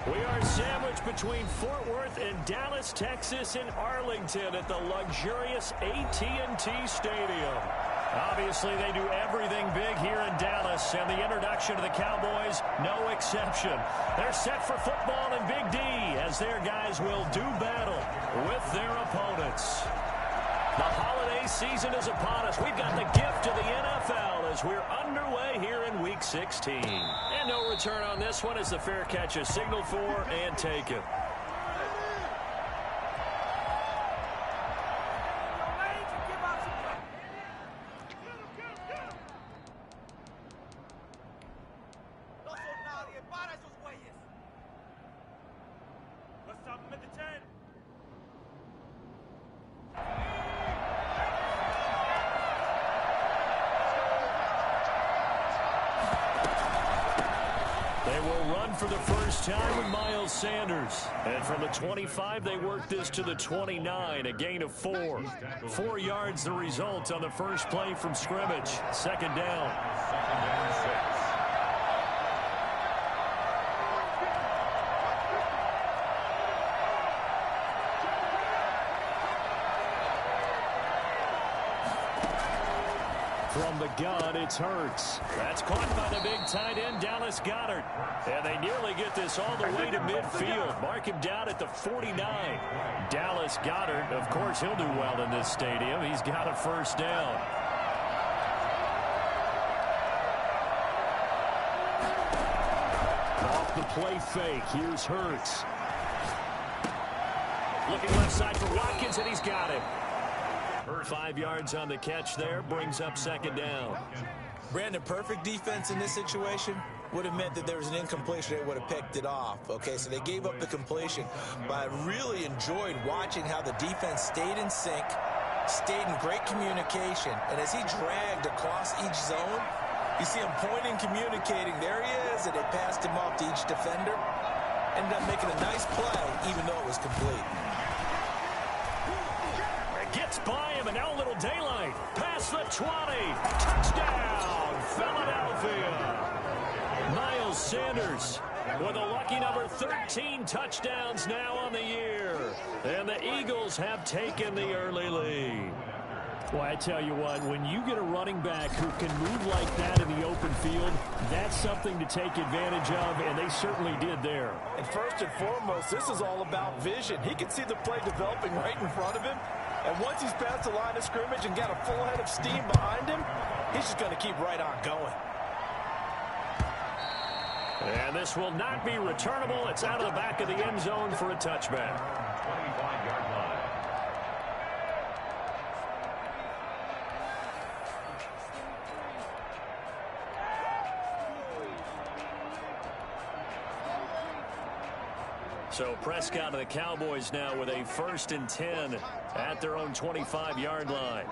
We are sandwiched between Fort Worth and Dallas, Texas, in Arlington at the luxurious AT&T Stadium. Obviously, they do everything big here in Dallas, and the introduction to the Cowboys, no exception. They're set for football in Big D as their guys will do battle with their opponents. The holiday season is upon us. We've got the gift of the NFL as we're underway here in Week 16. And no return on this one as the fair catch is signaled for and taken. For the first time with Miles Sanders. And from the 25, they work this to the 29, a gain of 4. 4 yards the result on the first play from scrimmage. Second down. From the gun, it's Hurts. That's caught by the big tight end, Dallas Goedert. And they nearly get this all the way to midfield. Mark him down at the 49. Dallas Goedert, of course, he'll do well in this stadium. He's got a first down. Off the play fake, here's Hurts. Looking left side for Watkins, and he's got him. 5 yards on the catch there, brings up second down. Brandon, perfect defense in this situation would have meant that there was an incompletion. They would have picked it off. Okay, so they gave up the completion. But I really enjoyed watching how the defense stayed in sync, stayed in great communication. And as he dragged across each zone, you see him pointing, communicating. There he is, and they passed him off to each defender. Ended up making a nice play, even though it was complete. Gets by him, and now a little daylight. Past the 20. Touchdown, Philadelphia. Miles Sanders with a lucky number 13 touchdowns now on the year. And the Eagles have taken the early lead. Well, I tell you what, when you get a running back who can move like that in the open field, that's something to take advantage of, and they certainly did there. And first and foremost, this is all about vision. He can see the play developing right in front of him. And once he's past the line of scrimmage and got a full head of steam behind him, he's just going to keep right on going. And this will not be returnable. It's out of the back of the end zone for a touchback. 25-yard line. So Prescott and the Cowboys now with a 1st and 10 at their own 25-yard line.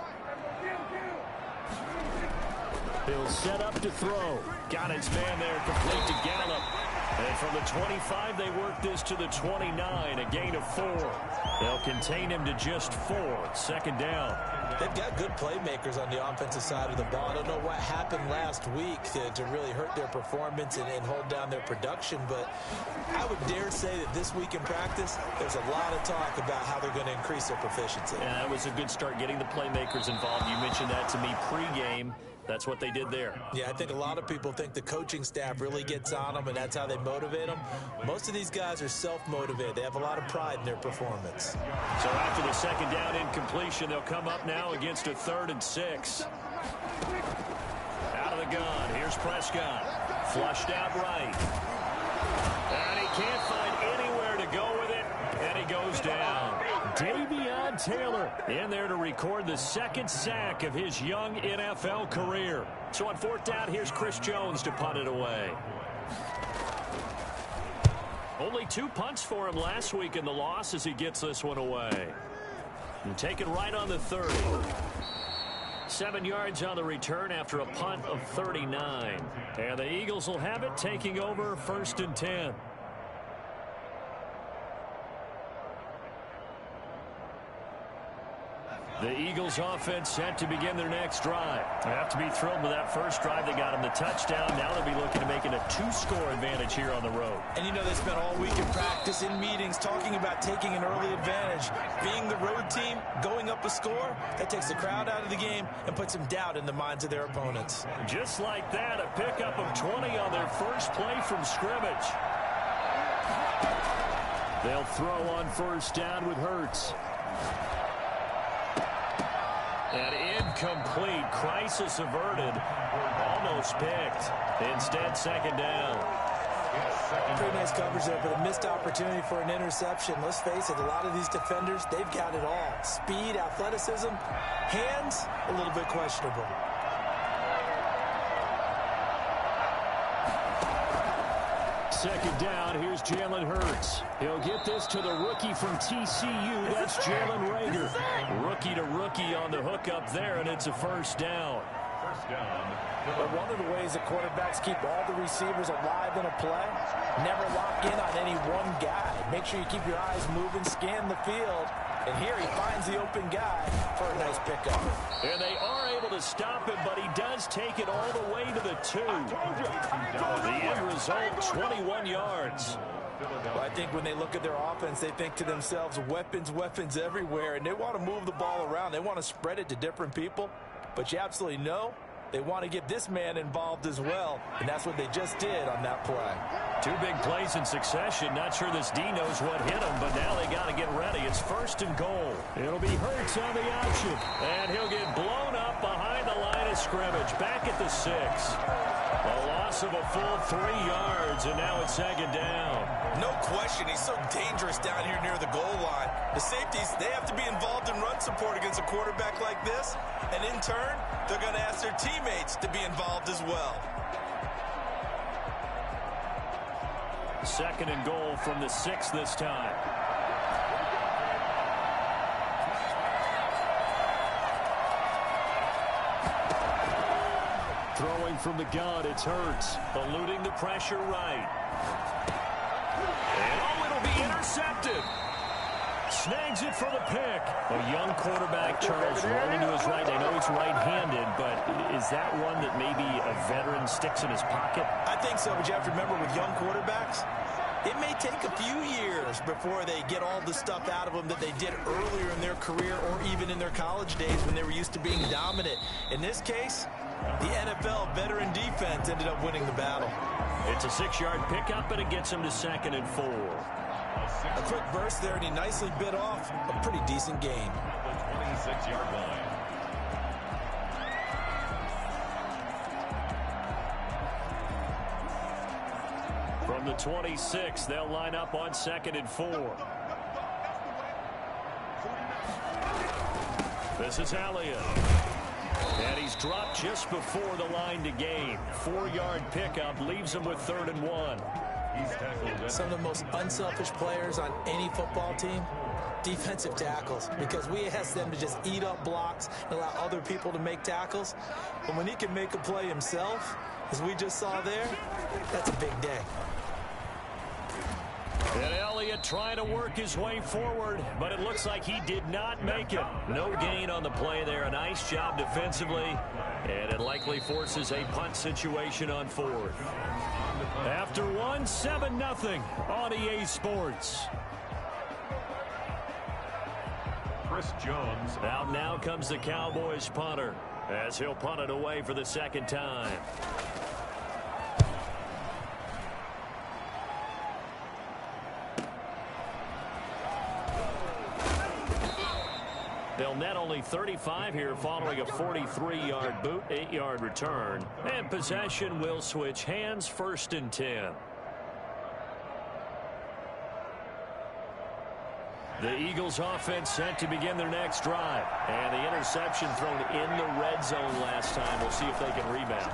He'll set up to throw. Got his man there, complete to Gallup. And from the 25, they work this to the 29, a gain of 4. They'll contain him to just 4. Second down. They've got good playmakers on the offensive side of the ball. I don't know what happened last week to really hurt their performance and hold down their production, but I would dare say that this week in practice, there's a lot of talk about how they're going to increase their proficiency. Yeah, that was a good start getting the playmakers involved. You mentioned that to me pregame. That's what they did there. Yeah, I think a lot of people think the coaching staff really gets on them, and that's how they motivate them. Most of these guys are self-motivated. They have a lot of pride in their performance. So after the second down incompletion, they'll come up now against a 3rd and 6. Out of the gun, here's Prescott. Flushed out right. And he can't find anywhere to go with it, and he goes down. Davion Taylor in there to record the 2nd sack of his young NFL career. So on 4th down, here's Chris Jones to punt it away. Only 2 punts for him last week in the loss as he gets this one away. And taken right on the 30. 7 yards on the return after a punt of 39. And the Eagles will have it, taking over 1st and 10. The Eagles offense set to begin their next drive. They have to be thrilled with that first drive. They got them the touchdown. Now they'll be looking to make it a 2-score advantage here on the road. And you know, they spent all week in practice, in meetings, talking about taking an early advantage. Being the road team, going up a score, that takes the crowd out of the game and puts some doubt in the minds of their opponents. Just like that, a pickup of 20 on their first play from scrimmage. They'll throw on first down with Hurts. And incomplete. Crisis averted. Almost picked. Instead, second down. Pretty nice coverage there, but a missed opportunity for an interception. Let's face it, a lot of these defenders, they've got it all. Speed, athleticism, hands, a little bit questionable. Second down, here's Jalen Hurts. He'll get this to the rookie from TCU. That's Jalen Reagor. Rookie to rookie on the hook up there, and it's a first down. But one of the ways that quarterbacks keep all the receivers alive in a play, never lock in on any one guy. Make sure you keep your eyes moving, scan the field. And here he finds the open guy for a nice pickup. And they are able to stop him, but he does take it all the way to the 2. The end result, 21 yards. Well, I think when they look at their offense, they think to themselves, weapons, weapons everywhere. And they want to move the ball around. They want to spread it to different people. But you absolutely know they want to get this man involved as well. And that's what they just did on that play. 2 big plays in succession. Not sure this D knows what hit him, but now they got to get ready. It's first and goal. It'll be Hurts on the option. And he'll get blown up behind the line of scrimmage. Back at the 6. A loss of a full 3 yards, and now it's second down. No question, he's so dangerous down here near the goal line. The safeties, they have to be involved in run support against a quarterback like this. And in turn, they're going to ask their teammates to be involved as well. Second and goal from the 6 this time. Throwing from the gun, it's Hurts. Eluding the pressure right. And it'll be intercepted. Snags it for the pick. A young quarterback, Charles, rolling to his right. I know he's right-handed, but is that one that maybe a veteran sticks in his pocket? I think so, but you have to remember with young quarterbacks, it may take a few years before they get all the stuff out of them that they did earlier in their career or even in their college days when they were used to being dominant. In this case, the NFL veteran defense ended up winning the battle. It's a 6-yard pickup, and it gets him to second and 4. A quick burst there, and he nicely bit off a pretty decent gain. 26-yard line. From the 26, they'll line up on second and 4. This is Elliott. And he's dropped just before the line to gain. 4-yard pickup leaves him with 3rd and 1. Some of the most unselfish players on any football team, defensive tackles, because we ask them to just eat up blocks and allow other people to make tackles. But when he can make a play himself, as we just saw there, that's a big day. And Elliott trying to work his way forward, but it looks like he did not make it. No gain on the play there. A nice job defensively, and it likely forces a punt situation on 4th. After 1, 7-0 on EA Sports. Chris Jones. Out now comes the Cowboys punter, as he'll punt it away for the 2nd time. They'll net only 35 here following a 43-yard boot, 8-yard return. And possession will switch hands, 1st and 10. The Eagles offense set to begin their next drive. And the interception thrown in the red zone last time. We'll see if they can rebound.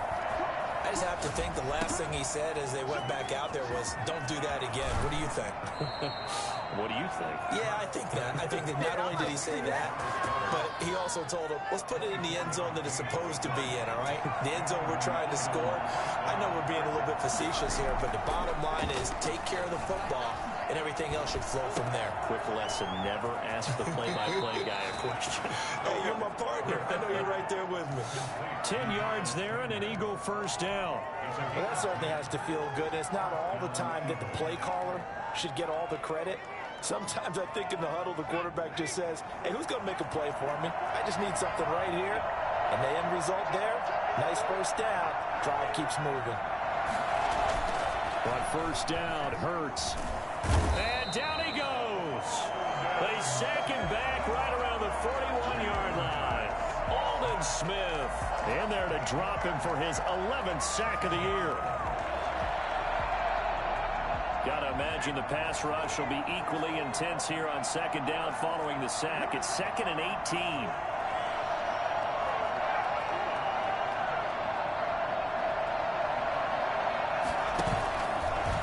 I just have to think the last thing he said as they went back out there was, don't do that again. What do you think? What do you think? Yeah, I think that. I think that not only did he say that, but he also told him, let's put it in the end zone that it's supposed to be in, all right? The end zone we're trying to score. I know we're being a little bit facetious here, but the bottom line is take care of the football and everything else should flow from there. Quick lesson, never ask the play-by-play guy a question. Hey, you're my partner. I know you're right there with me. 10 yards there and an Eagle first down. Well, that certainly has to feel good. And it's not all the time that the play caller should get all the credit. Sometimes I think in the huddle, the quarterback just says, hey, who's going to make a play for me? I just need something right here. And the end result there, nice first down. Drive keeps moving. On first down, Hurts. And down he goes. They sack him back right around the 41-yard line. Aldon Smith in there to drop him for his 11th sack of the year. Got to imagine the pass rush will be equally intense here on second down following the sack. It's 2nd and 18.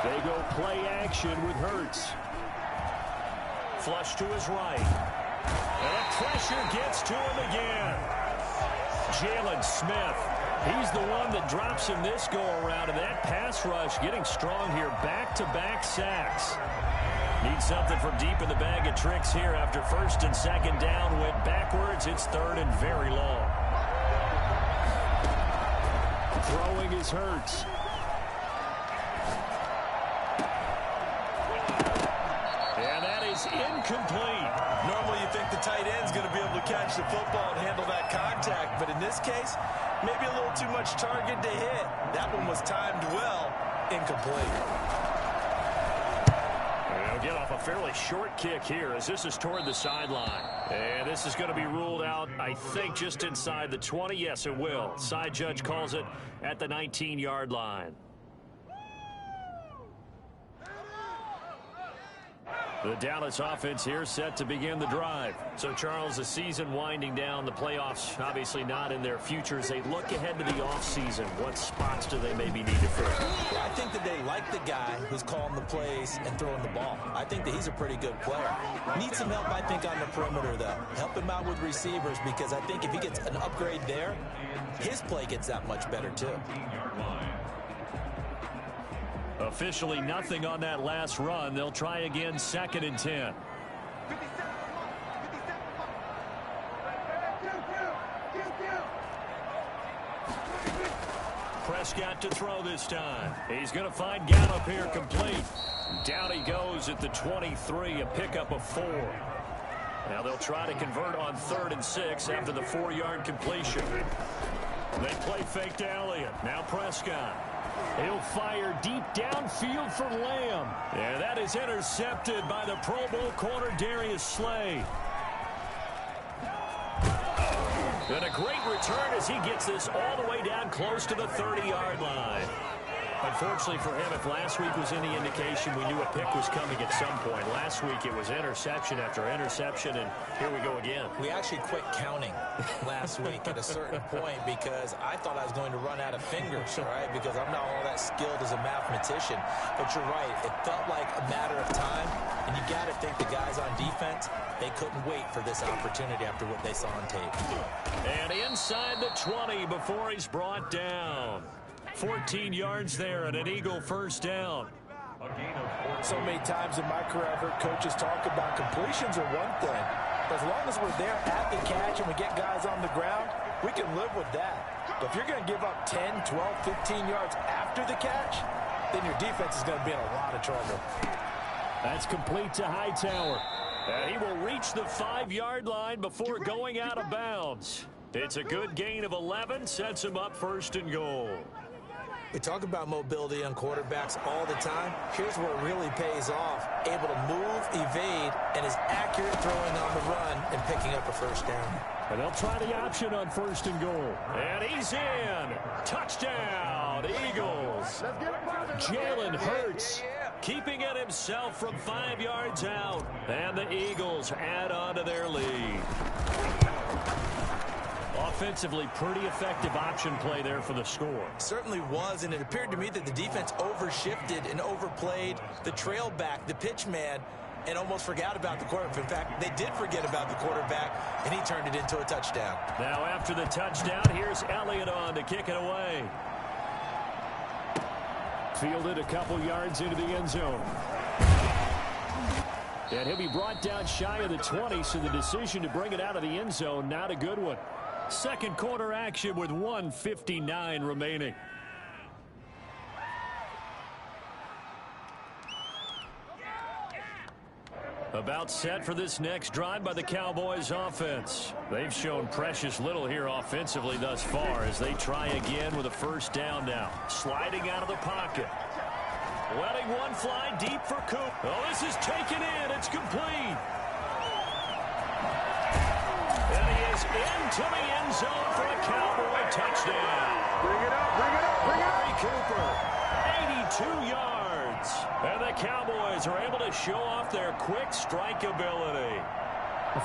They go play action with Hurts. Flush to his right. And the pressure gets to him again. Jalen Smith. He's the one that drops him this go-around, and that pass rush getting strong here. Back-to-back sacks. Need something from deep in the bag of tricks here after first and second down went backwards. It's 3rd and very long. Throwing is Hurts. And that is incomplete. Normally you think the tight end's going to be able to catch the football and handle that contact, but in this case, maybe a little too much target to hit. That one was timed well. Incomplete. They'll get off a fairly short kick here as this is toward the sideline. And this is going to be ruled out, I think, just inside the 20. Yes, it will. Side judge calls it at the 19-yard line. The Dallas offense here set to begin the drive. So, Charles, the season winding down, the playoffs obviously not in their future. As they look ahead to the offseason, what spots do they maybe need to fill? I think that they like the guy who's calling the plays and throwing the ball. I think that he's a pretty good player. Needs some help, I think, on the perimeter, though. Help him out with receivers, because I think if he gets an upgrade there, his play gets that much better, too. Officially nothing on that last run. They'll try again, 2nd and 10. Prescott to throw this time. He's going to find Gallup here complete. Down he goes at the 23, a pickup of 4. Now they'll try to convert on 3rd and 6 after the 4-yard completion. They play fake to Elliott. Now Prescott. He'll fire deep downfield for Lamb. Yeah, that is intercepted by the Pro Bowl corner Darius Slay. And a great return as he gets this all the way down close to the 30-yard line. Unfortunately for him, if last week was any indication, we knew a pick was coming at some point. Last week it was interception after interception, and here we go again. We actually quit counting last week at a certain point because I thought I was going to run out of fingers, all right, because I'm not all that skilled as a mathematician. But you're right. It felt like a matter of time, and you got to think the guys on defense, they couldn't wait for this opportunity after what they saw on tape. And inside the 20 before he's brought down. 14 yards there and an Eagle first down. So many times in my career I've heard coaches talk about completions are one thing. But as long as we're there at the catch and we get guys on the ground, we can live with that. But if you're going to give up 10, 12, 15 yards after the catch, then your defense is going to be in a lot of trouble. That's complete to Hightower. And he will reach the 5-yard line before going out of bounds. It's a good gain of 11, sets him up 1st and goal. We talk about mobility on quarterbacks all the time. Here's where it really pays off. Able to move, evade, and is accurate throwing on the run and picking up a first down. And they'll try the option on 1st and goal. And he's in. Touchdown, Eagles. Jalen Hurts keeping it himself from 5 yards out. And the Eagles add on to their lead. Offensively, pretty effective option play there for the score. Certainly was, and it appeared to me that the defense overshifted and overplayed the trail back, the pitch man, and almost forgot about the quarterback. In fact, they did forget about the quarterback, and he turned it into a touchdown. Now after the touchdown, here's Elliott on to kick it away. Fielded a couple yards into the end zone. And he'll be brought down shy of the 20, so the decision to bring it out of the end zone, not a good one. Second quarter action with 1:59 remaining. About set for this next drive by the Cowboys offense. They've shown precious little here offensively thus far as they try again with a first down now. Sliding out of the pocket. Letting one fly deep for Coop. Oh, this is taken in. It's complete. And he is into the end zone for a Cowboy touchdown. Bring it up, bring it up, bring it up. Murray Cooper, 82 yards. And the Cowboys are able to show off their quick strike ability.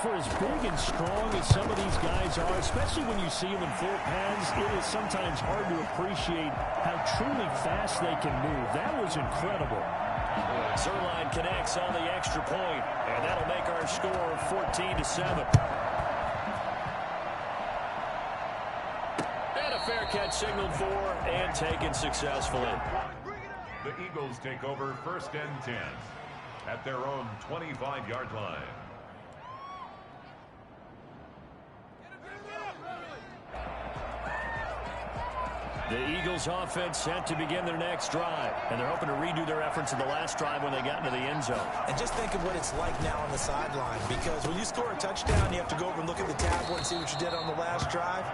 For as big and strong as some of these guys are, especially when you see them in full pads, it is sometimes hard to appreciate how truly fast they can move. That was incredible. Zerline connects on the extra point, and that'll make our score 14-7. And a fair catch signaled for and taken successfully. The Eagles take over 1st and 10 at their own 25-yard line. The Eagles offense set to begin their next drive, and they're hoping to redo their efforts in the last drive when they got into the end zone. And just think of what it's like now on the sideline, because when you score a touchdown, you have to go over and look at the tablet and see what you did on the last drive.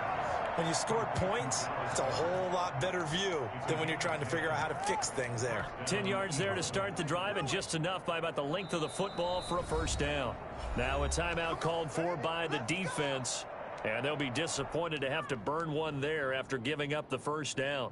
When you score points, it's a whole lot better view than when you're trying to figure out how to fix things there. 10 yards there to start the drive, and just enough by about the length of the football for a first down. Now a timeout called for by the defense, and they'll be disappointed to have to burn one there after giving up the first down.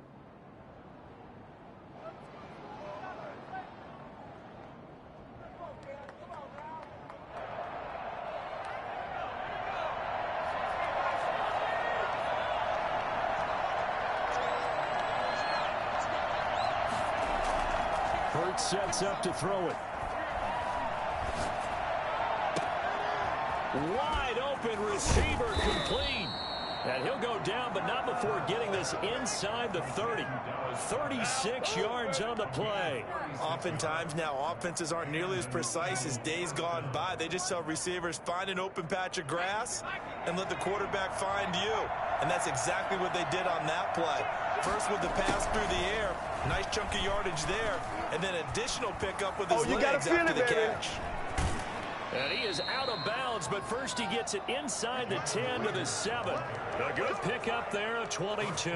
Hurts sets up to throw it. Wide open receiver complete. And he'll go down, but not before getting this inside the 30. 36 yards on the play. Oftentimes now, offenses aren't nearly as precise as days gone by. They just tell receivers, find an open patch of grass and let the quarterback find you. And that's exactly what they did on that play. First with the pass through the air, nice chunk of yardage there, and then additional pickup with his legs after the catch. And he is out of bounds, but first he gets it inside the 10 to the 7. A good pickup there of 22.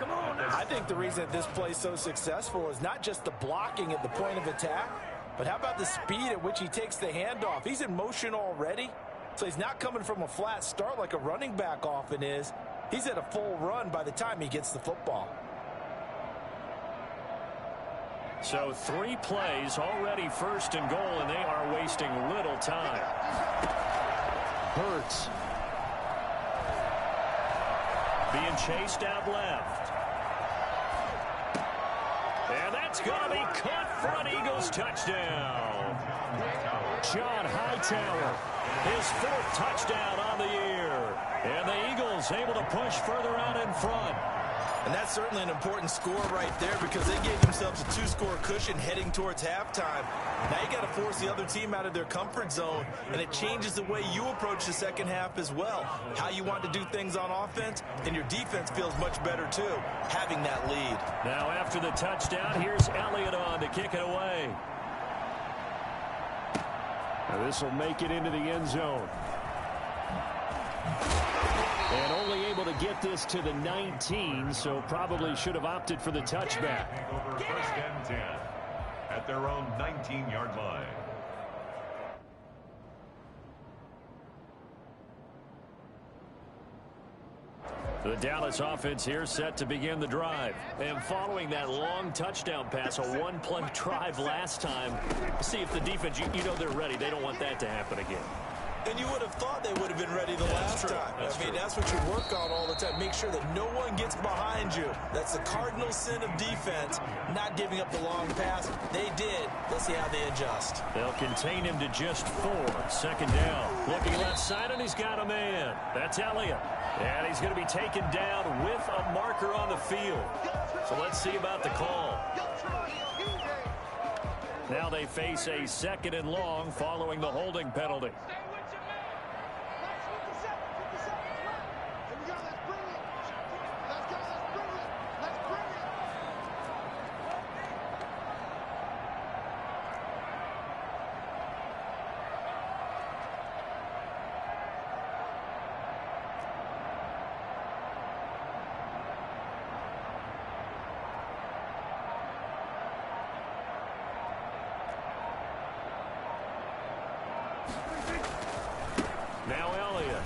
Come on now. I think the reason this play is so successful is not just the blocking at the point of attack, but how about the speed at which he takes the handoff? He's in motion already, so he's not coming from a flat start like a running back often is. He's at a full run by the time he gets the football. So 3 plays already first and goal, and they are wasting little time. Hurts being chased out left. And that's going to be caught for an Eagles touchdown. John Hightower, his 4th touchdown on the year. And the Eagles able to push further out in front. And that's certainly an important score right there because they gave themselves a 2-score cushion heading towards halftime. Now you got to force the other team out of their comfort zone, and it changes the way you approach the second half as well. How you want to do things on offense, and your defense feels much better too, having that lead. Now after the touchdown, here's Elliott on to kick it away. Now this will make it into the end zone. And only able to get this to the 19, so probably should have opted for the touchback. Over 1st and 10 at their own 19-yard line. The Dallas offense here set to begin the drive. And following that long touchdown pass, a 1-play drive last time, see if the defense, you know they're ready. They don't want that to happen again. And you would have thought they would have been ready the last time. I mean, that's what you work on all the time. Make sure that no one gets behind you. That's the cardinal sin of defense, not giving up the long pass. They did. Let's see how they adjust. They'll contain him to just 4. 2nd down. Looking left side, and he's got a man. That's Elliott. And he's going to be taken down with a marker on the field. So let's see about the call. Now they face a 2nd and long following the holding penalty. Now Elliott.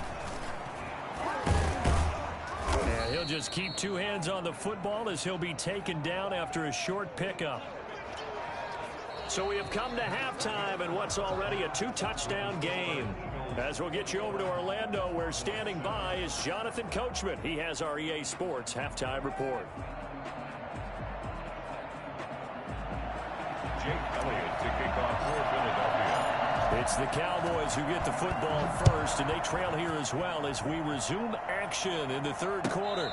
And he'll just keep 2 hands on the football as he'll be taken down after a short pickup. So we have come to halftime in what's already a 2-touchdown game. As we'll get you over to Orlando, where standing by is Jonathan Coachman. He has our EA Sports halftime report. Jake Elliott to kick off for Philadelphia. It's the Cowboys who get the football first, and they trail here as well as we resume action in the 3rd quarter.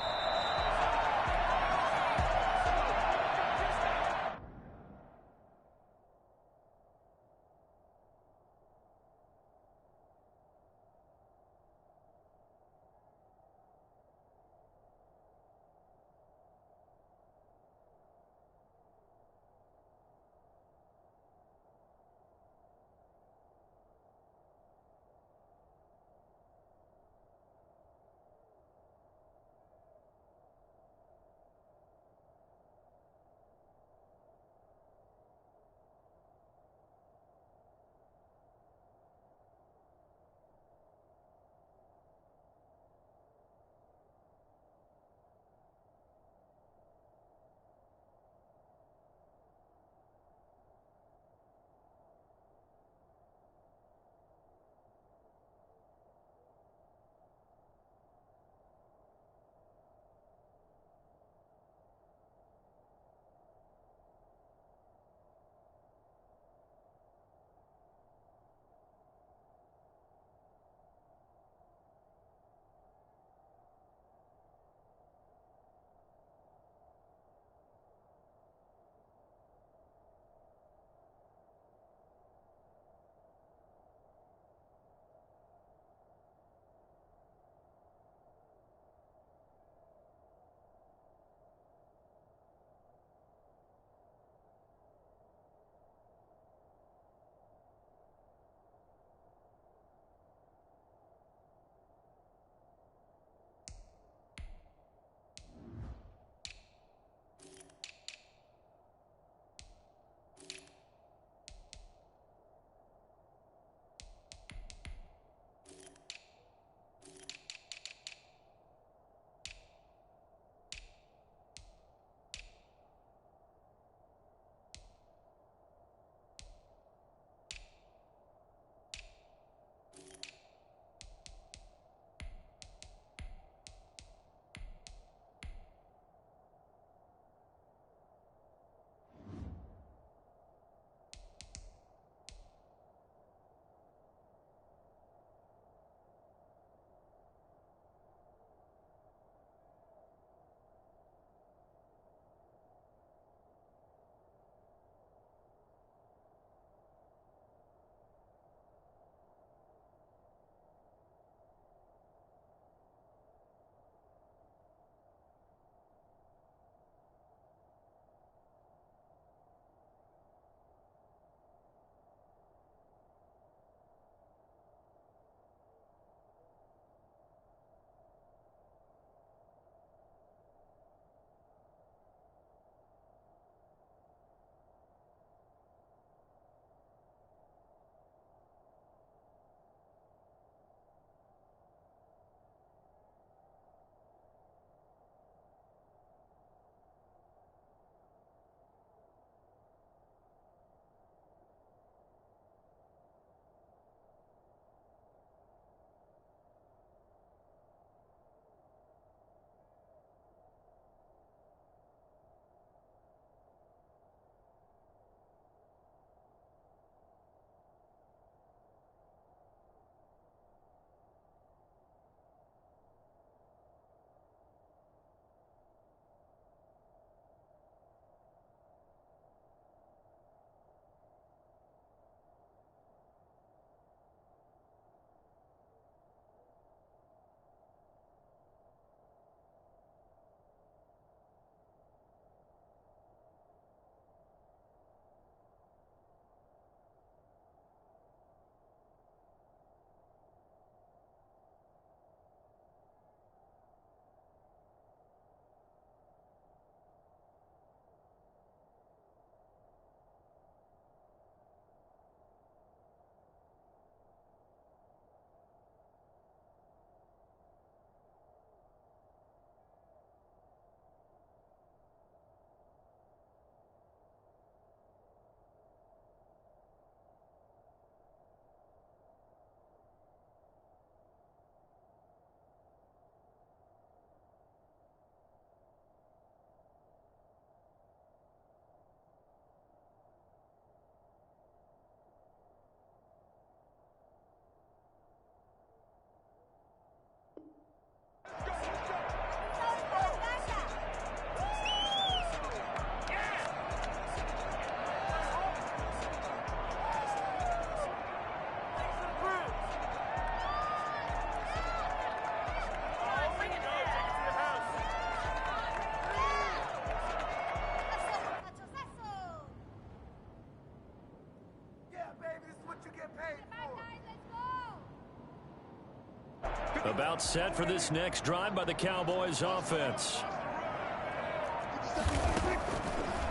About set for this next drive by the Cowboys offense.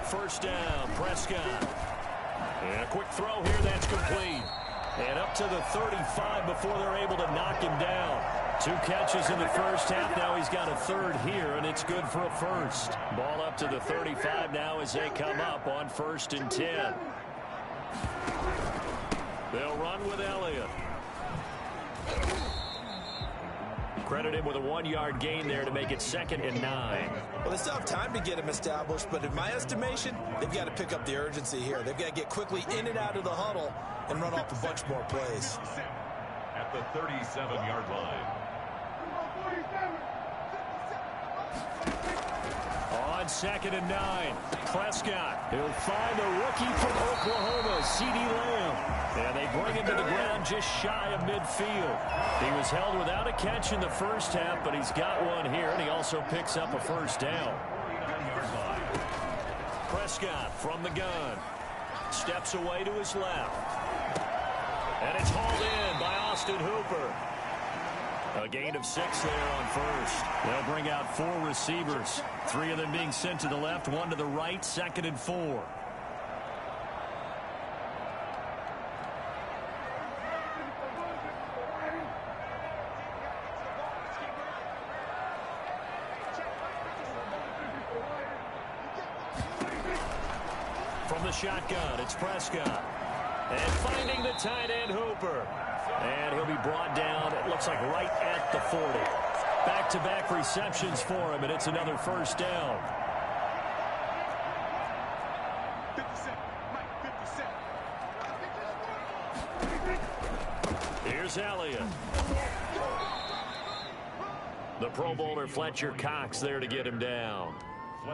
First down, Prescott. And a quick throw here, that's complete. And up to the 35 before they're able to knock him down. 2 catches in the first half. Now he's got a third here, and it's good for a first. Ball up to the 35 now as they come up on 1st and 10. They'll run with Elliott. Credit him with a 1-yard gain there to make it 2nd and 9. Well, they still have time to get him established, but in my estimation, they've got to pick up the urgency here. They've got to get quickly in and out of the huddle and run off a bunch more plays. At the 37-yard line. On 2nd and 9, Prescott. He'll find a rookie from Oklahoma, CeeDee Lamb. And they bring him to the ground just shy of midfield. He was held without a catch in the first half, but he's got one here, and he also picks up a first down. Prescott from the gun. Steps away to his left. And it's hauled in by Austin Hooper. A gain of 6 there on first. They'll bring out 4 receivers. 3 of them being sent to the left, 1 to the right, 2nd and 4. From the shotgun, it's Prescott. And finding the tight end, Hooper. And he'll be brought down, it looks like right at the 40. Back-to-back receptions for him, and it's another first down. Here's Elliott. The Pro Bowler Fletcher Cox there to get him down.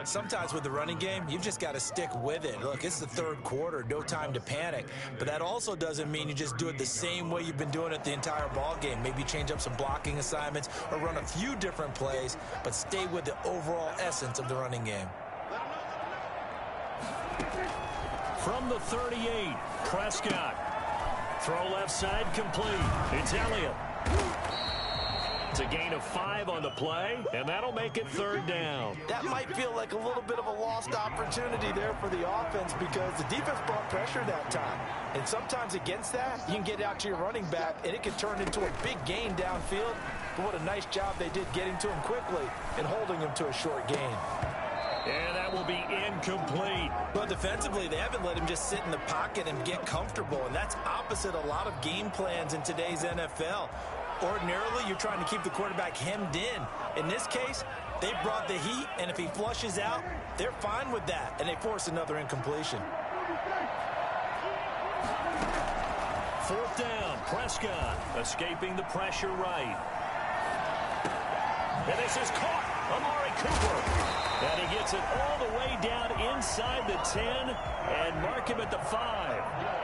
Sometimes with the running game, you've just got to stick with it. Look, it's the 3rd quarter, no time to panic. But that also doesn't mean you just do it the same way you've been doing it the entire ball game. Maybe change up some blocking assignments or run a few different plays, but stay with the overall essence of the running game. From the 38, Prescott. Throw left side complete. It's Elliott. It's a gain of 5 on the play, and that'll make it 3rd down. That might feel like a little bit of a lost opportunity there for the offense because the defense brought pressure that time. And sometimes against that, you can get out to your running back, and it can turn into a big gain downfield. But what a nice job they did getting to him quickly and holding him to a short gain. And that will be incomplete. But defensively, they haven't let him just sit in the pocket and get comfortable, and that's opposite a lot of game plans in today's NFL. Ordinarily, you're trying to keep the quarterback hemmed in. In this case, they brought the heat, and if he flushes out, they're fine with that, and they force another incompletion. 4th down, Prescott escaping the pressure right. And this is caught. Amari Cooper. And he gets it all the way down inside the 10 and mark him at the 5.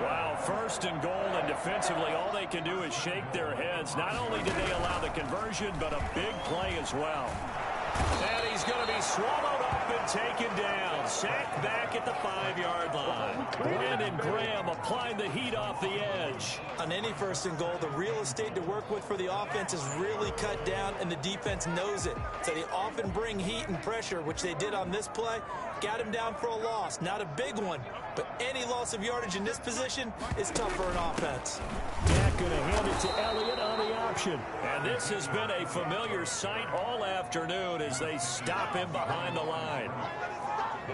Wow, 1st and goal, and defensively all they can do is shake their heads. Not only did they allow the conversion, but a big play as well. And he's going to be swallowed up and taken down. Sacked back at the 5-yard line. Brandon Graham applied the heat off the edge. On any 1st and goal, the real estate to work with for the offense is really cut down, and the defense knows it. So they often bring heat and pressure, which they did on this play. Got him down for a loss. Not a big one, but any loss of yardage in this position is tough for an offense. Dak going to hand it to Elliott on the option. And this has been a familiar sight all afternoon as they stop him behind the line.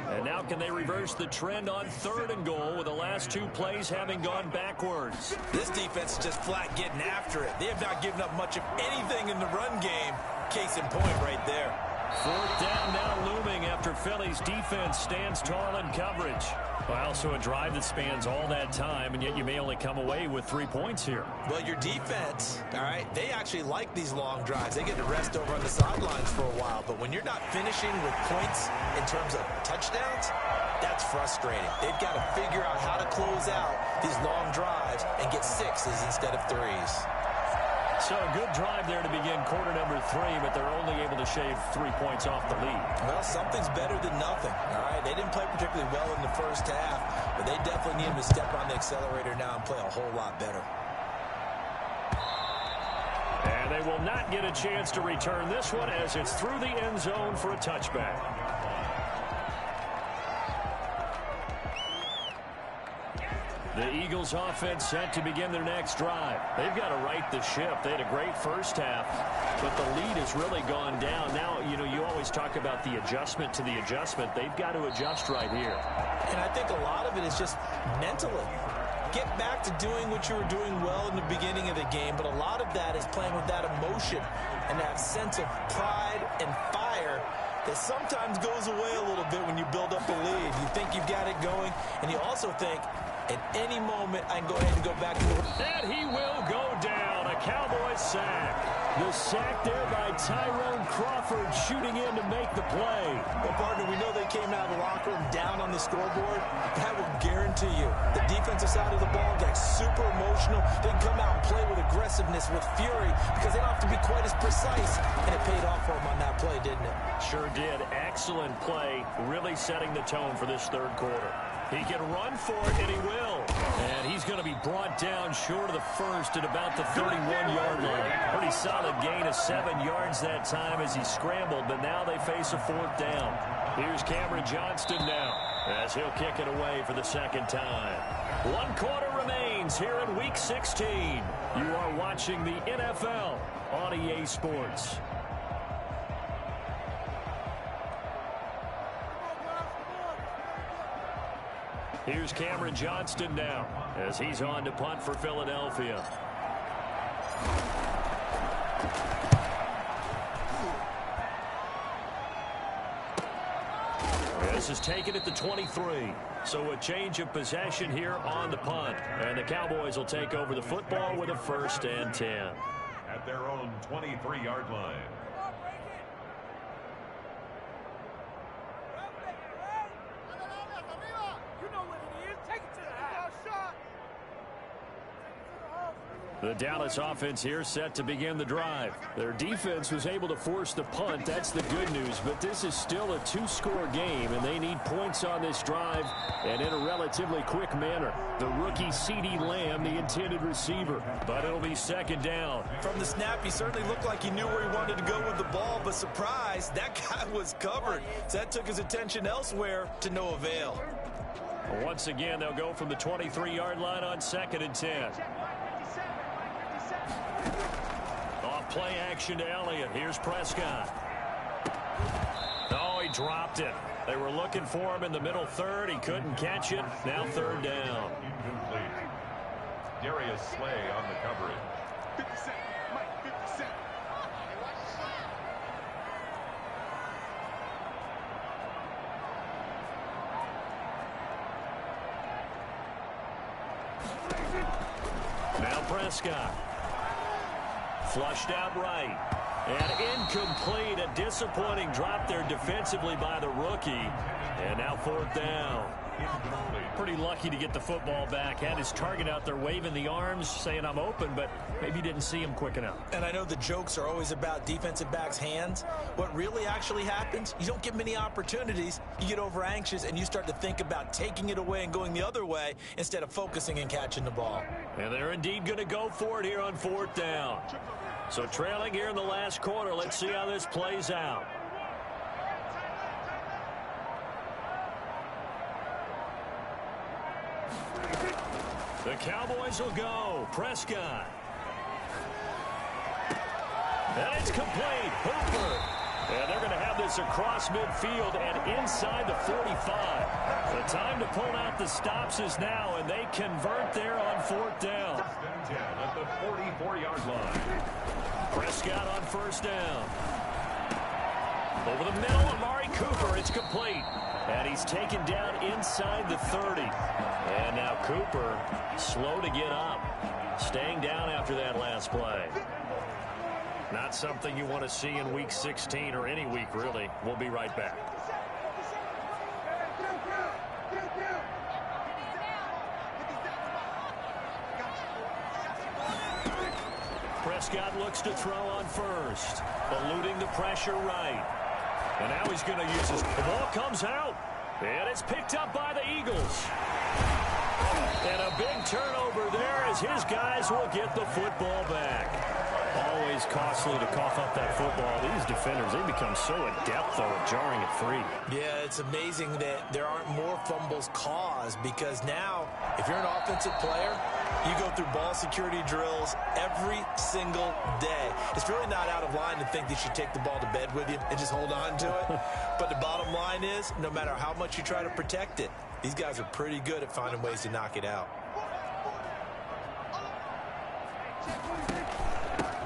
And now can they reverse the trend on 3rd and goal with the last 2 plays having gone backwards? This defense is just flat getting after it. They have not given up much of anything in the run game. Case in point right there. 4th down now looming after Philly's defense stands tall in coverage. Well, so a drive that spans all that time, and yet you may only come away with 3 points here. Well, your defense, all right, they actually like these long drives. They get to rest over on the sidelines for a while. But when you're not finishing with points in terms of touchdowns, that's frustrating. They've got to figure out how to close out these long drives and get 6s instead of 3s. So a good drive there to begin quarter number 3, but they're only able to shave 3 points off the lead. Well, something's better than nothing, all right? They didn't play particularly well in the first half, but they definitely need him to step on the accelerator now and play a whole lot better. And They will not get a chance to return this one as it's through the end zone for a touchback. The Eagles offense set to begin their next drive. They've got to right the ship. They had a great first half, but the lead has really gone down. Now, you always talk about the adjustment to the adjustment. They've got to adjust right here. And I think a lot of it is just mentally. Get back to doing what you were doing well in the beginning of the game, but a lot of that is playing with that emotion and that sense of pride and fire that sometimes goes away a little bit when you build up a lead. You think you've got it going, and you also think, at any moment, I can go ahead and go back to the... And he will go down. A Cowboys sack. The sack there by Tyrone Crawford shooting in to make the play. Well, partner, we know they came out of the locker room down on the scoreboard. That will guarantee you the defensive side of the ball gets super emotional. They can come out and play with aggressiveness, with fury, because they don't have to be quite as precise. And it paid off for them on that play, didn't it? Sure did. Excellent play, really setting the tone for this third quarter. He can run for it, and he will. And he's going to be brought down short of the first at about the 31-yard line. Pretty solid gain of 7 yards that time as he scrambled, but now they face a fourth down. Here's Cameron Johnston now as he'll kick it away for the second time. 1 quarter remains here in Week 16. You are watching the NFL on EA Sports. Here's Cameron Johnston now as he's on to punt for Philadelphia. This is taken at the 23. So a change of possession here on the punt. And the Cowboys will take over the football with a 1st and 10. At their own 23-yard line. The Dallas offense here set to begin the drive. Their defense was able to force the punt. That's the good news. But this is still a 2-score game, and they need points on this drive and in a relatively quick manner. The rookie CeeDee Lamb, the intended receiver. But it'll be 2nd down. From the snap, he certainly looked like he knew where he wanted to go with the ball, but surprise, that guy was covered. So that took his attention elsewhere to no avail. Once again, they'll go from the 23-yard line on 2nd and 10. Off play action to Elliott. Here's Prescott. Oh, he dropped it. They were looking for him in the middle third. He couldn't catch it. Now 3rd down. Incomplete. Darius Slay on the coverage. 50 Mike, 50 Now Prescott. Flushed out right. And incomplete. A disappointing drop there defensively by the rookie. And now 4th down. Pretty lucky to get the football back. Had his target out there waving the arms, saying I'm open, but maybe didn't see him quick enough. And I know the jokes are always about defensive backs' hands. What really actually happens, you don't get many opportunities. You get over anxious and you start to think about taking it away and going the other way instead of focusing and catching the ball. And they're indeed going to go for it here on 4th down. So trailing here in the last quarter. Let's see how this plays out. The Cowboys will go. Prescott. And it's complete. Hooper. And they're going to have this across midfield and inside the 45. The time to pull out the stops is now, and they convert there on 4th down. 10 at the 44-yard line. Prescott on 1st down. Over the middle, Amari Cooper. It's complete. And he's taken down inside the 30. And now Cooper, slow to get up. Staying down after that last play. Not something you want to see in Week 16 or any week, really. We'll be right back. Prescott looks to throw on 1st. Eluding the pressure right. And now he's going to use his... The ball comes out. And it's picked up by the Eagles. And a big turnover there as his guys will get the football back. Always costly to cough up that football. These defenders, they become so adept, though, at jarring it free. Yeah, it's amazing that there aren't more fumbles caused because now, if you're an offensive player, you go through ball security drills every single day. It's really not out of line to think that you take the ball to bed with you and just hold on to it. But the bottom line is, no matter how much you try to protect it, these guys are pretty good at finding ways to knock it out.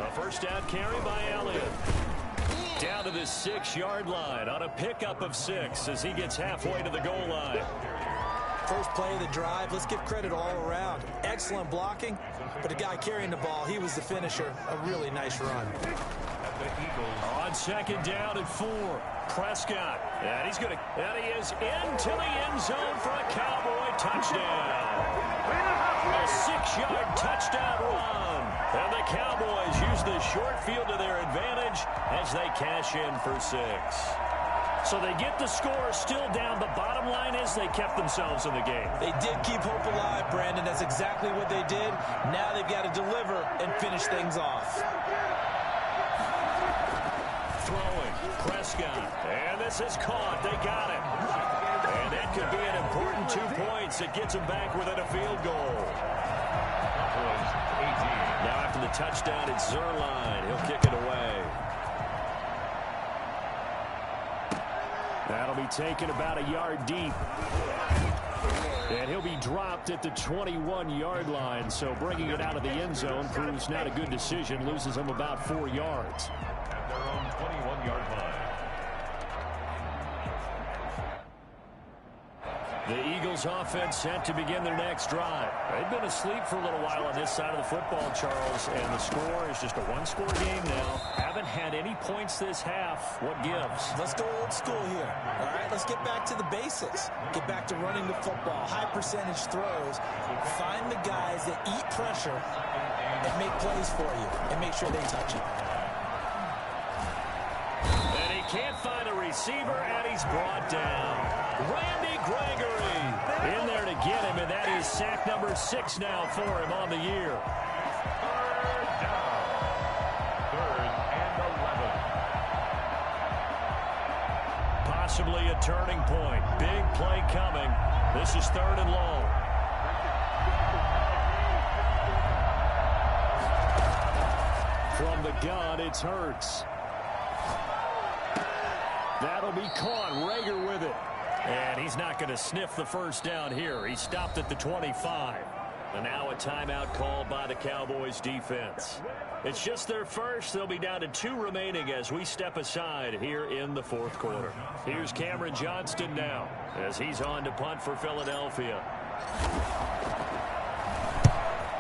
A first down carry by Elliott. Down to the 6-yard line on a pickup of 6 as he gets halfway to the goal line. First play of the drive, let's give credit all around. Excellent blocking, but the guy carrying the ball, he was the finisher. A really nice run. On second down and 4, Prescott. And he is into the end zone for a Cowboy touchdown. A 6-yard touchdown run. And the Cowboys use the short field to their advantage as they cash in for 6. So they get the score still down, but bottom line is they kept themselves in the game. They did keep hope alive, Brandon. That's exactly what they did. Now they've got to deliver and finish things off. Throwing, Prescott. And this is caught. They got it. And that could be an important 2 points. It gets them back within a field goal. Now after the touchdown, it's Zerline. He'll kick it away. That'll be taken about a yard deep. And he'll be dropped at the 21-yard line. So bringing it out of the end zone proves not a good decision. Loses him about 4 yards. At their own 21-yard line. The Eagles offense set to begin their next drive. They've been asleep for a little while on this side of the football, Charles, and the score is just a one-score game now. Haven't had any points this half. What gives? Let's go old school here. All right, let's get back to the basics. Get back to running the football, high percentage throws. Find the guys that eat pressure and make plays for you and make sure they touch it. And he can't find a receiver, and he's brought down. Randy Gregory in there to get him, and that is sack number 6 now for him on the year. Third down. 3rd and 11. Possibly a turning point. Big play coming. This is 3rd and long. From the gun, it's Hurts. That'll be caught. Rager with it. And he's not going to sniff the first down here. He stopped at the 25. And now a timeout called by the Cowboys defense. It's just their first. They'll be down to 2 remaining as we step aside here in the 4th quarter. Here's Cameron Johnston now as he's on to punt for Philadelphia.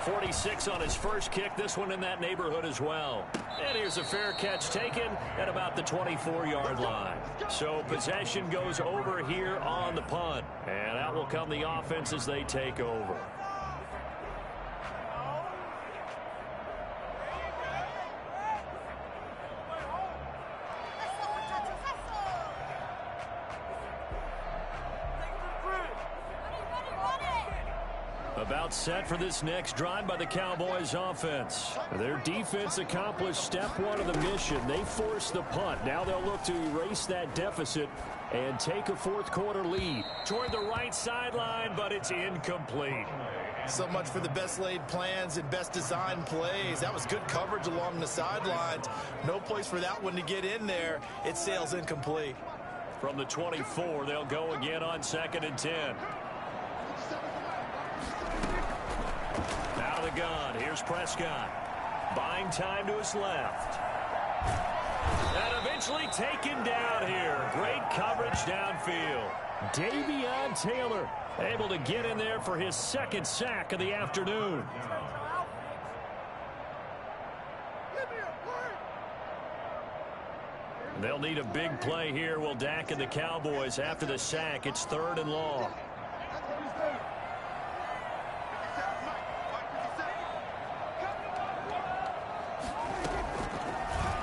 46 on his first kick. This one in that neighborhood as well. And here's a fair catch taken at about the 24-yard line. So possession goes over here on the punt. And out will come the offense as they take over. About set for this next drive by the Cowboys offense. Their defense accomplished step 1 of the mission. They forced the punt. Now they'll look to erase that deficit and take a 4th quarter lead. Toward the right sideline, but it's incomplete. So much for the best laid plans and best designed plays. That was good coverage along the sidelines. No place for that one to get in there. It sails incomplete. From the 24, they'll go again on 2nd and 10. Out of the gun, here's Prescott. Buying time to his left. And eventually taken down here. Great coverage downfield. Davion Taylor able to get in there for his 2nd sack of the afternoon. They'll need a big play here. Will Dak and the Cowboys after the sack. It's 3rd and long.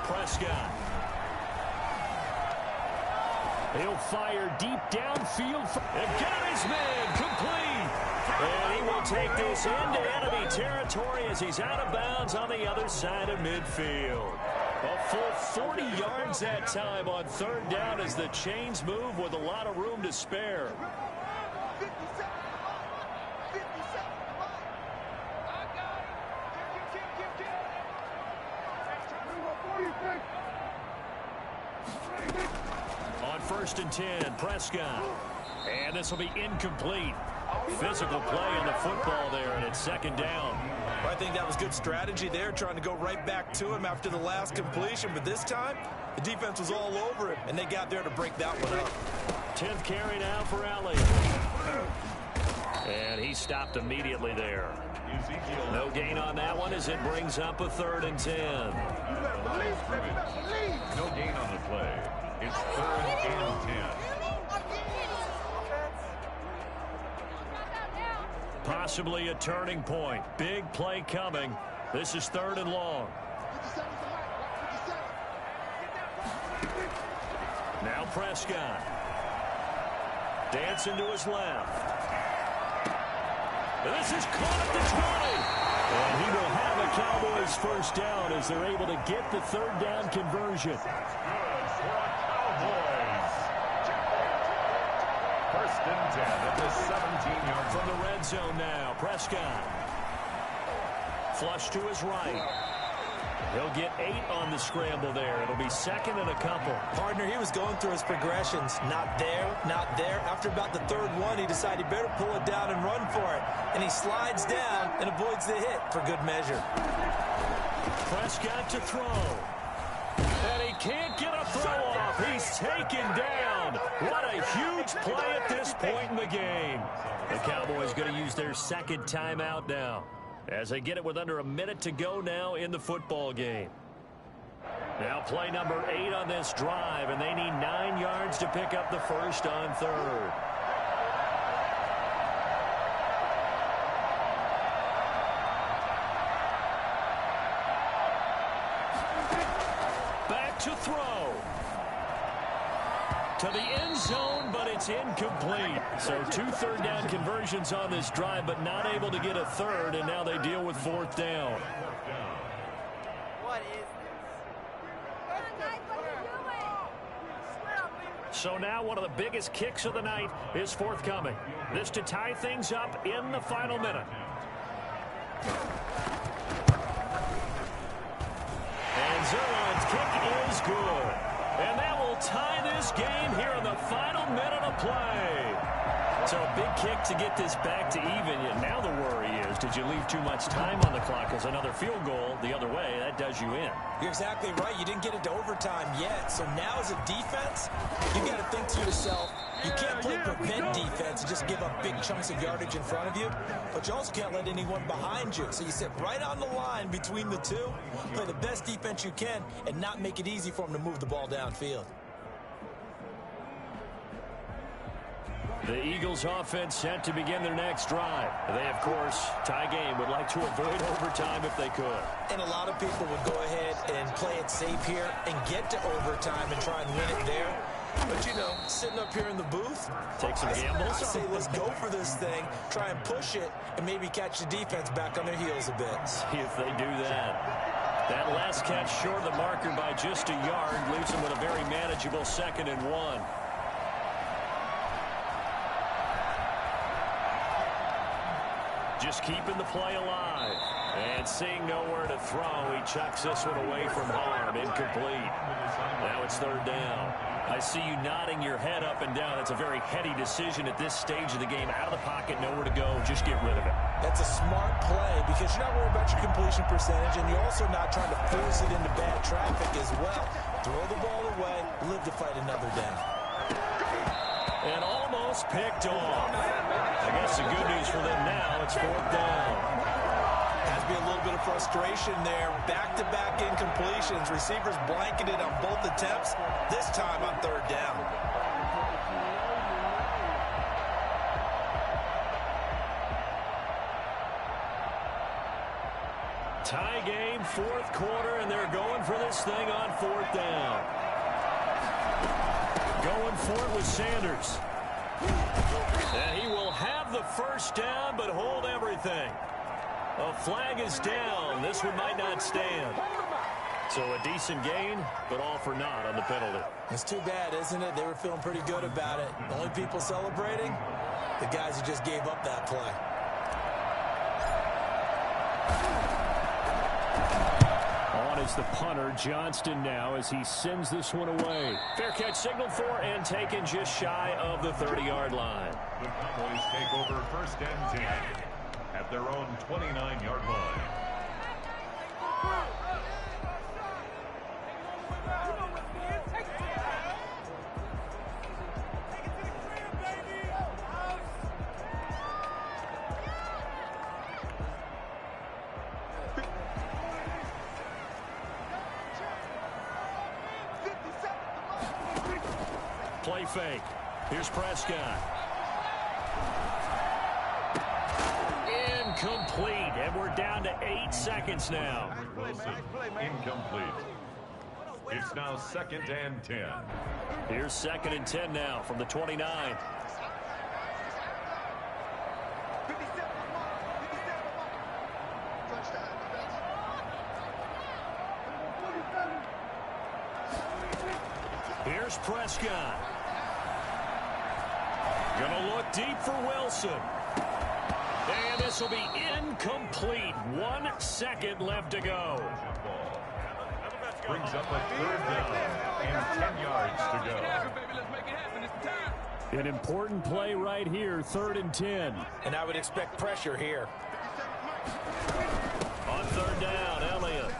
Prescott. He'll fire deep downfield. And got his man complete. And he will take this into enemy territory as he's out of bounds on the other side of midfield. A full 40 yards that time on third down as the chains move with a lot of room to spare. On 1st and 10, Prescott. And this will be incomplete. Physical play on the football there, and it's 2nd down. I think that was good strategy there, trying to go right back to him after the last completion. But this time, the defense was all over him, and they got there to break that one up. 10th carry now for Alley. And he stopped immediately there. No gain on that one as it brings up a 3rd and 10. No gain on the play. It's 3rd and 10. Possibly a turning point. Big play coming. This is 3rd and long. Now Prescott. Dancing to his left. And this is caught at the 20. And he will have a Cowboys 1st down as they're able to get the 3rd down conversion. Good for a Cowboys. 1st and 10 at the 17-yard line. From the red zone now, Prescott. Flush to his right. He'll get 8 on the scramble there. It'll be 2nd and a couple. Partner, he was going through his progressions. Not there, not there. After about the 3rd one, he decided he better pull it down and run for it. And he slides down and avoids the hit for good measure. Prescott to throw. And he can't get a throw off. He's taken down. What a huge play at this point in the game. The Cowboys going to use their 2nd timeout now, as they get it with under a minute to go now in the football game. Now play number 8 on this drive, and they need 9 yards to pick up the 1st on 3rd. Back to throw. To the end zone, but it's incomplete. So 2 3rd down conversions on this drive, but not able to get a 3rd, and now they deal with 4th down. What is this? So now one of the biggest kicks of the night is forthcoming. This to tie things up in the final minute. And Zerlin's kick is good. And that will tie this game here in the final minute of play. So a big kick to get this back to even. And now the worry is, did you leave too much time on the clock? Because another field goal the other way, that does you in. You're exactly right. You didn't get into overtime yet. So now as a defense, you got to think to yourself, you can't play prevent defense and just give up big chunks of yardage in front of you. But you also can't let anyone behind you. So you sit right on the line between the two, play the best defense you can, and not make it easy for them to move the ball downfield. The Eagles offense set to begin their next drive. They, of course, tie game, would like to avoid overtime if they could. And a lot of people would go ahead and play it safe here and get to overtime and try and win it there. But, you know, sitting up here in the booth, take some gambles. I say let's go for this thing, try and push it, and maybe catch the defense back on their heels a bit. See if they do that. That last catch short of the marker by just a yard leaves them with a very manageable 2nd and 1. Just keeping the play alive. And seeing nowhere to throw, he chucks this one away from harm. Incomplete. Now it's 3rd down. I see you nodding your head up and down. That's a very heady decision at this stage of the game. Out of the pocket, nowhere to go. Just get rid of it. That's a smart play because you're not worried about your completion percentage, and you're also not trying to force it into bad traffic as well. Throw the ball away, live to fight another down. And almost picked off. I guess the good news for them now, it's 4th down. Has to be a little bit of frustration there. Back-to-back incompletions. Receivers blanketed on both attempts, this time on 3rd down. Tie game, 4th quarter, and they're going for this thing on 4th down. Going for it with Sanders. And he will have have the first down, but hold everything. A flag is down. This one might not stand. So a decent gain, but all for naught on the penalty. It's too bad, isn't it? They were feeling pretty good about it. The only people celebrating, the guys who just gave up that play. On is the punter, Johnston now, as he sends this one away. Fair catch signaled for and taken just shy of the 30-yard line. The Cowboys take over first and 10 at their own 29-yard line. Play fake. Here's Prescott. Incomplete, and we're down to 8 seconds now. Wilson, incomplete. It's now 2nd and 10. Here's 2nd and 10 now from the 29. Here's Prescott. Gonna look deep for Wilson. And this will be incomplete. 1 second left to go. Brings up a 3rd down and 10 yards to go. An important play right here, 3rd and 10. And I would expect pressure here. On 3rd down, Elliott.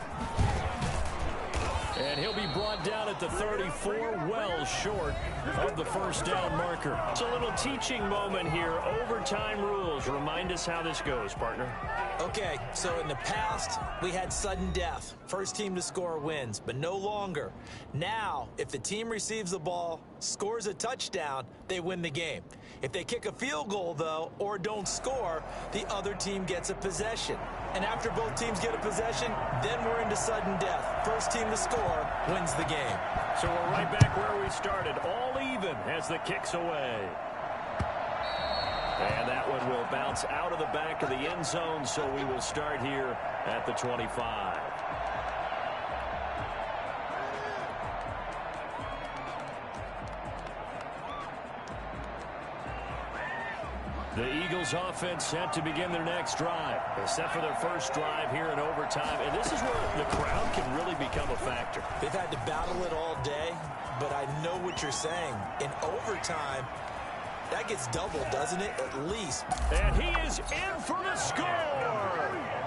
And he'll be brought down at the 34, well short of the first down marker. It's a little teaching moment here. Overtime rules. Remind us how this goes, partner. Okay, so in the past, we had sudden death. First team to score wins, but no longer. Now, if the team receives the ball, scores a touchdown, they win the game. If they kick a field goal, though, or don't score, the other team gets a possession. And after both teams get a possession, then we're into sudden death. First team to score wins the game. So we're right back where we started, all even as the kick's away. And that one will bounce out of the back of the end zone, so we will start here at the 25. The Eagles offense set to begin their next drive. They set for their first drive here in overtime, and this is where the crowd can really become a factor. They've had to battle it all day, but I know what you're saying. In overtime, that gets doubled, doesn't it? At least. And he is in for the score.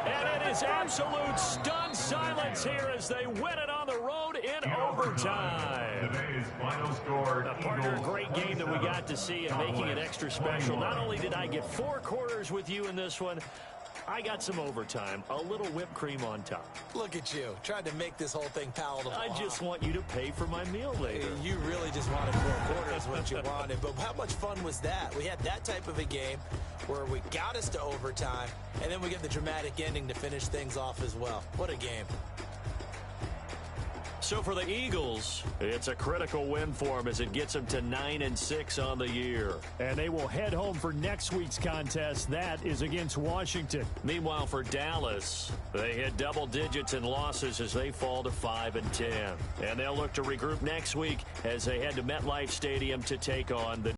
And it is absolute stunned silence here as they win it on the road in overtime. Today's final score. A partner, great game that we got to see and making it extra special. Not only did I get 4 quarters with you in this one, I got some overtime, a little whipped cream on top. Look at you, trying to make this whole thing palatable. I just want you to pay for my meal later. You really just wanted 4 quarters what you wanted, but how much fun was that? We had that type of a game where we got us to overtime, and then we get the dramatic ending to finish things off as well. What a game. So for the Eagles, it's a critical win for them as it gets them to 9-6 on the year. And they will head home for next week's contest. That is against Washington. Meanwhile, for Dallas, they hit double digits in losses as they fall to 5-10. And they'll look to regroup next week as they head to MetLife Stadium to take on the